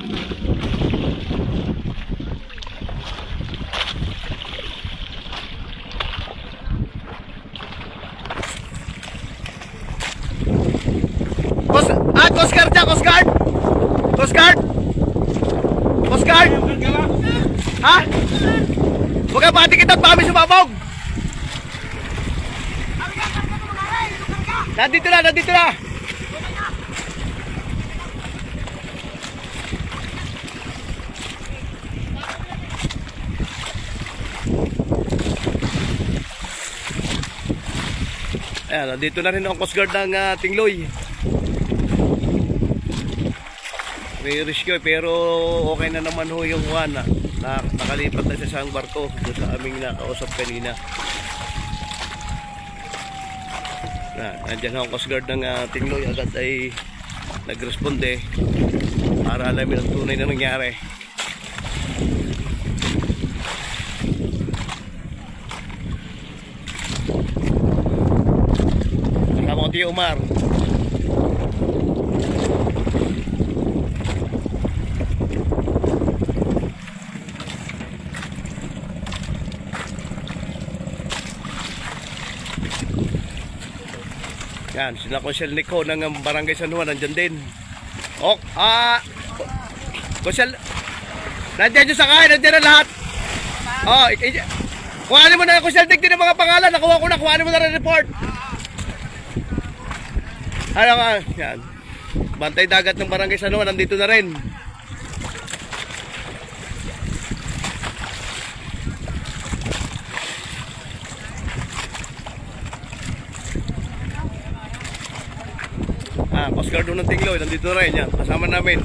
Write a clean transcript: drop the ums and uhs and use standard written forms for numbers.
Coast Guard dyan, Coast Guard! Coast Guard! Coast Guard! Ha? Huwag ka pati kita at pami sumabog! Nandito na, nandito na! Ayan, nandito na rin ang Coast Guard ng Tingloy. May rescue pero okay na naman ho yung Juana. Nakalipat na sa isang barko doon sa aming nakausap kanina. Nandiyan ang Coast Guard ng Tingloy, agad ay nagresponde para alamin ang tunay na nangyari. Kasama ko Tio Umar. Yan, sila Consiel Nico ng Barangay San Juan, nandyan din. Consiel, nandyan yung sakay, nandyan na lahat. Kuhanin mo na, Consiel, tignan ng mga pangalan, nakuha ko na, kuhanin mo na rin report. Yan. Bantay dagat ng Barangay San Juan, nandito na rin. Coast Guard ng Tingloy, nandito rin yan, kasama namin.